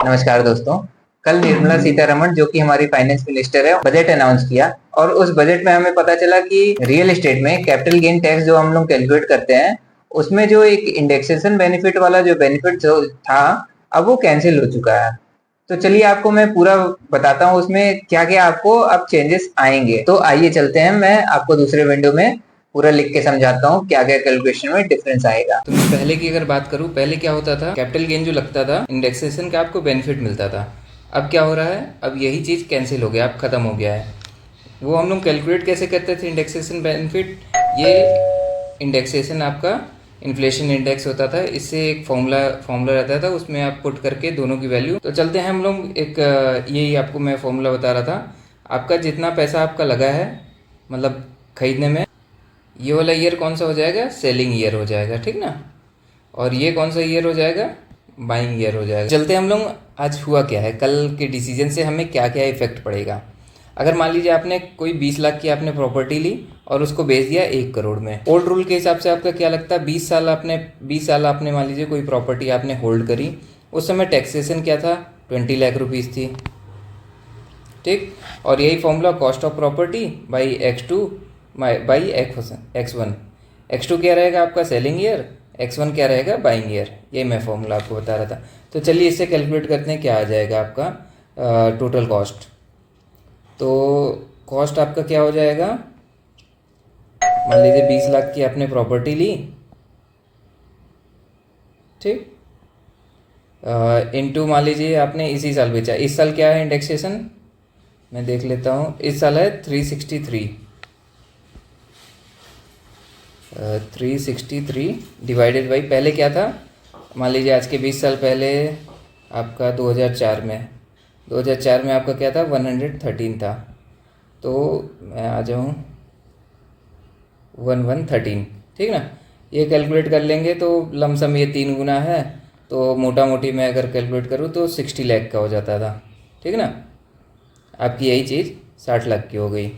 नमस्कार दोस्तों। कल निर्मला सीतारमण जो कि हमारी फाइनेंस मिनिस्टर है, बजट अनाउंस किया और उस बजट में हमें पता चला कि रियल एस्टेट में कैपिटल गेन टैक्स जो हम लोग कैलकुलेट करते हैं, उसमें जो एक इंडेक्सेशन बेनिफिट वाला जो बेनिफिट जो था, अब वो कैंसिल हो चुका है। तो चलिए आपको मैं पूरा बताता हूँ उसमें क्या क्या आपको अब चेंजेस आएंगे। तो आइए चलते हैं, मैं आपको दूसरे विंडो में पूरा लिख के समझाता हूँ क्या क्या कैलकुलेशन में डिफरेंस आएगा। तो मैं पहले की अगर बात करूँ, पहले क्या होता था, कैपिटल गेन जो लगता था इंडेक्सेशन का आपको बेनिफिट मिलता था। अब क्या हो रहा है, अब यही चीज़ कैंसिल हो गया, अब ख़त्म हो गया है। वो हम लोग कैलकुलेट कैसे करते थे इंडेक्सेशन बेनिफिट, ये इंडेक्सेशन आपका इन्फ्लेशन इंडेक्स होता था, इससे एक फॉर्मूला रहता था, उसमें आप पुट करके दोनों की वैल्यू। तो चलते हैं हम लोग एक यही आपको मैं फॉर्मूला बता रहा था। आपका जितना पैसा आपका लगा है, मतलब खरीदने में, ये वाला ईयर कौन सा हो जाएगा, सेलिंग ईयर हो जाएगा, ठीक ना। और ये कौन सा ईयर हो जाएगा, बाइंग ईयर हो जाएगा। चलते हम लोग आज हुआ क्या है, कल के डिसीजन से हमें क्या क्या इफेक्ट पड़ेगा। अगर मान लीजिए आपने कोई 20 लाख की आपने प्रॉपर्टी ली और उसको बेच दिया 1 करोड़ में। ओल्ड रूल के हिसाब से आपका क्या लगता है, 20 साल आपने मान लीजिए कोई प्रॉपर्टी आपने होल्ड करी, उस समय टैक्सेशन क्या था, 20 लाख रुपीज़ थी, ठीक। और यही formula cost of property by x2 by x1। x2 क्या रहेगा आपका सेलिंग ईयर, x1 क्या रहेगा बाइंग ईयर। ये मैं फॉर्मूला आपको बता रहा था। तो चलिए इससे कैलकुलेट करते हैं क्या आ जाएगा आपका टोटल कॉस्ट। तो कॉस्ट आपका क्या हो जाएगा, मान लीजिए 20 लाख की आपने प्रॉपर्टी ली, ठीक। इनटू मान लीजिए आपने इसी साल बेचा, इस साल क्या है इंडेक्सेशन, मैं देख लेता हूँ, इस साल है 363। 363 डिवाइडेड बाई, पहले क्या था, मान लीजिए आज के 20 साल पहले आपका 2004 में आपका क्या था, 113 था। तो मैं आ जाऊँ 1113, ठीक ना। ये कैलकुलेट कर लेंगे तो लमसम ये 3 गुना है, तो मोटा मोटी मैं अगर कैलकुलेट करूँ तो 60 लाख का हो जाता था, ठीक ना। आपकी यही चीज़ 60 लाख की हो गई।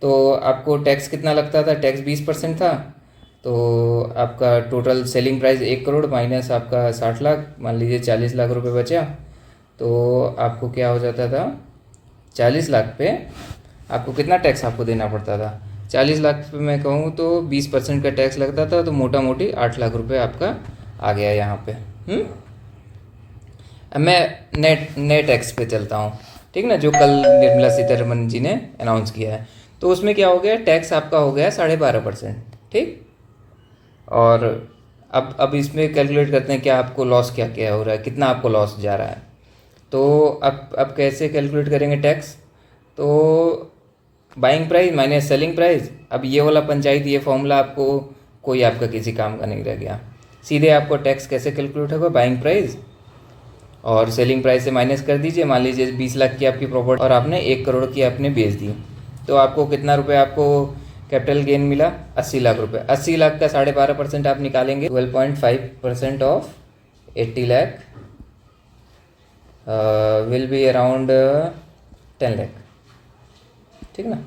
तो आपको टैक्स कितना लगता था, टैक्स 20% था। तो आपका total selling price 1 crore minus आपका 60 लाख, मान लीजिए 40 लाख रुपए बचा। तो आपको क्या हो जाता था, 40 लाख पे आपको कितना टैक्स आपको देना पड़ता था, 40 लाख पे मैं कहूँ तो 20% का टैक्स लगता था। तो मोटा मोटी 8 लाख रुपए आपका आ गया यहाँ पे। अब मैं नेट टैक्स पे चलता हूँ, ठीक ना, जो कल निर्मला सीतारमण जी ने अनाउंस किया है। तो उसमें क्या हो गया, टैक्स आपका हो गया 12.5%, ठीक। और अब इसमें कैलकुलेट करते हैं क्या आपको लॉस क्या क्या हो रहा है, कितना आपको लॉस जा रहा है। तो अब कैसे कैलकुलेट करेंगे टैक्स, तो buying price minus selling price. अब ये वाला पंचायत, ये फॉर्मूला आपको कोई आपका किसी काम का नहीं रह गया। सीधे आपको टैक्स कैसे कैलकुलेट होगा, बाइंग प्राइस और सेलिंग प्राइस से माइनस कर दीजिए। मान लीजिए 20 लाख की आपकी प्रॉपर्टी और आपने 1 करोड़ की आपने बेच दी, तो आपको कितना रुपए आपको कैपिटल गेन मिला, 80 लाख रुपए। 80 लाख का 12.5% आप निकालेंगे, 12.5% of 80 lakh will be around 10 lakh, ठीक ना।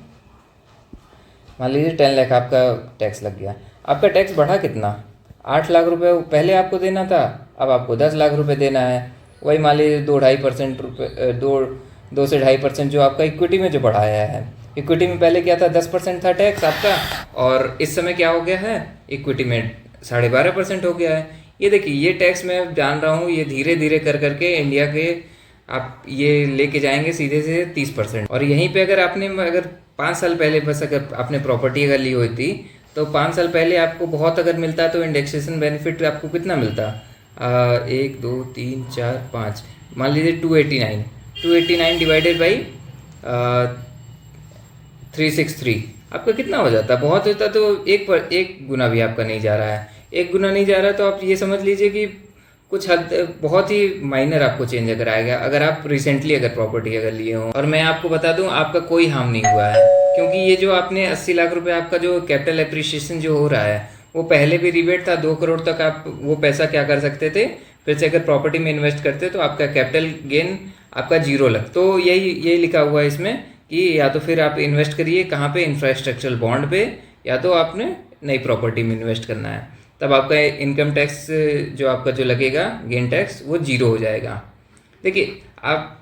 मान लीजिए 10 लाख आपका टैक्स लग गया। आपका टैक्स बढ़ा कितना, 8 लाख रुपए पहले आपको देना था, अब आपको 10 लाख रुपए देना है। वही मान लीजिए 2-2.5% रुपये, 2 से 2.5% जो आपका इक्विटी में जो बढ़ाया है। इक्विटी में पहले क्या था, 10% था टैक्स आपका, और इस समय क्या हो गया है, इक्विटी में 12.5% हो गया है। ये देखिए, ये टैक्स मैं जान रहा हूँ, ये धीरे धीरे कर करके इंडिया के आप ये लेके जाएंगे सीधे से 30%। और यहीं पे अगर 5 साल पहले बस अगर आपने प्रॉपर्टी अगर ली होती, तो 5 साल पहले आपको बहुत अगर मिलता, तो इंडेक्सेशन बेनिफिट आपको कितना मिलता, 1 2 3 4 5, मान लीजिए 289 डिवाइडेड बाई 363, आपका कितना हो जाता, बहुत होता। तो 1 गुना भी आपका नहीं जा रहा है, 1 गुना नहीं जा रहा, तो आप ये समझ लीजिए कि कुछ हद बहुत ही माइनर आपको चेंज अगर आएगा, अगर आप रिसेंटली अगर प्रॉपर्टी अगर लिए हो। और मैं आपको बता दूं, आपका कोई हार्म नहीं हुआ है, क्योंकि ये जो आपने 80 लाख रुपए आपका जो कैपिटल एप्रिसिएशन जो हो रहा है, वो पहले भी रिबेट था, 2 करोड़ तक आप वो पैसा क्या कर सकते थे, फिर से अगर प्रॉपर्टी में इन्वेस्ट करते तो आपका कैपिटल गेन आपका 0 लग। तो यही लिखा हुआ है इसमें कि या तो फिर आप इन्वेस्ट करिए कहाँ पे, इंफ्रास्ट्रक्चरल बॉन्ड पे, या तो आपने नई प्रॉपर्टी में इन्वेस्ट करना है। तब आपका इनकम टैक्स जो आपका जो लगेगा गेन टैक्स, वो 0 हो जाएगा। देखिए, आप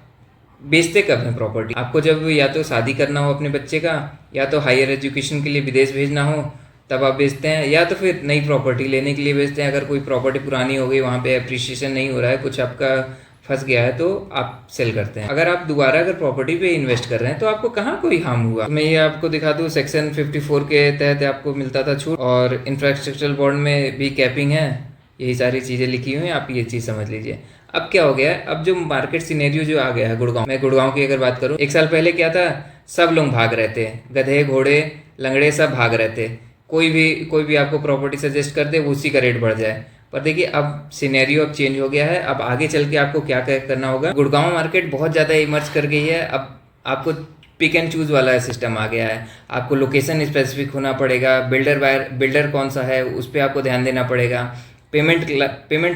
बेचते कब हैं प्रॉपर्टी? आपको जब या तो शादी करना हो अपने बच्चे का, या तो हायर एजुकेशन के लिए विदेश भेजना हो, तब आप बेचते हैं, या तो फिर नई प्रॉपर्टी लेने के लिए बेचते हैं। अगर कोई प्रॉपर्टी पुरानी हो गई, वहाँ पे एप्रिसिएशन नहीं हो रहा है, कुछ आपका फंस गया है, तो आप सेल करते हैं। अगर आप दोबारा अगर प्रॉपर्टी पे इन्वेस्ट कर रहे हैं तो आपको कहाँ कोई हार्म हुआ। मैं ये आपको दिखा दूँ, सेक्शन 54 के तहत आपको मिलता था छूट, और इंफ्रास्ट्रक्चरल बॉन्ड में भी कैपिंग है। यही सारी चीज़ें लिखी हुई हैं, आप ये चीज़ समझ लीजिए। अब क्या हो गया है, अब जो मार्केट सिनेरियो जो आ गया है गुड़गांव, मैं गुड़गांव की अगर बात करूं, 1 साल पहले क्या था, सब लोग भाग रहे थे, गधे घोड़े लंगड़े सब भाग रहे थे। कोई भी आपको प्रॉपर्टी सजेस्ट कर दे, वो उसी का रेट बढ़ जाए। पर देखिए, अब सिनेरियो अब चेंज हो गया है। अब आगे चल के आपको क्या करना होगा, गुड़गांव मार्केट बहुत ज़्यादा इमर्ज कर गई है। अब आपको पिक एंड चूज वाला सिस्टम आ गया है। आपको लोकेशन स्पेसिफिक होना पड़ेगा, बिल्डर कौन सा है उस पर आपको ध्यान देना पड़ेगा, पेमेंट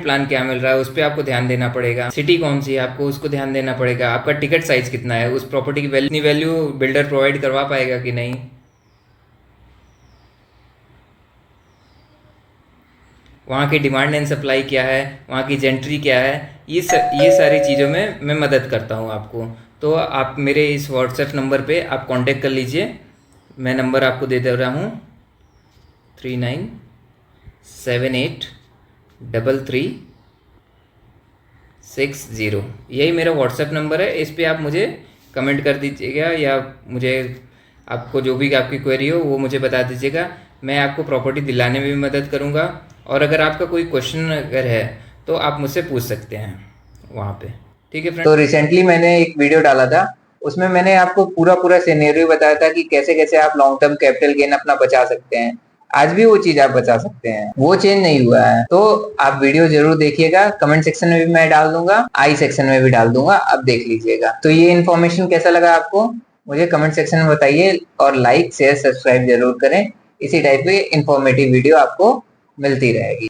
प्लान क्या मिल रहा है उस पर आपको ध्यान देना पड़ेगा, सिटी कौन सी है आपको उसको ध्यान देना पड़ेगा, आपका टिकट साइज कितना है, उस प्रॉपर्टी की वैल्यू बिल्डर प्रोवाइड करवा पाएगा कि नहीं, वहाँ की डिमांड एंड सप्लाई क्या है, वहाँ की जेंट्री क्या है, ये सारी चीज़ों में मैं मदद करता हूँ आपको। तो आप मेरे इस व्हाट्सएप नंबर पे आप कांटेक्ट कर लीजिए। मैं नंबर आपको दे दे रहा हूँ, 39783360। यही मेरा व्हाट्सएप नंबर है। इस पे आप मुझे कमेंट कर दीजिएगा, या मुझे आपको जो भी आपकी क्वेरी हो वो मुझे बता दीजिएगा। मैं आपको प्रॉपर्टी दिलाने में भी मदद करूँगा, और अगर आपका कोई क्वेश्चन अगर है तो आप मुझसे पूछ सकते हैं वहाँ पे। ठीक है फ्रेंड। तो रिसेंटली मैंने एक वीडियो डाला था, उसमें मैंने आपको पूरा सिनेरियो बताया था कि कैसे कैसे आप लॉन्ग टर्म कैपिटल गेन अपना बचा सकते हैं। आज भी वो चीज आप बचा सकते हैं, वो चेंज नहीं हुआ है। तो आप वीडियो जरूर देखिएगा, कमेंट सेक्शन में भी मैं डाल दूंगा, आई सेक्शन में भी डाल दूंगा, आप देख लीजिएगा। तो ये इन्फॉर्मेशन कैसा लगा आपको, मुझे कमेंट सेक्शन में बताइए, और लाइक शेयर सब्सक्राइब जरूर करें। इसी टाइप की इंफॉर्मेटिव वीडियो आपको मिलती रहेगी।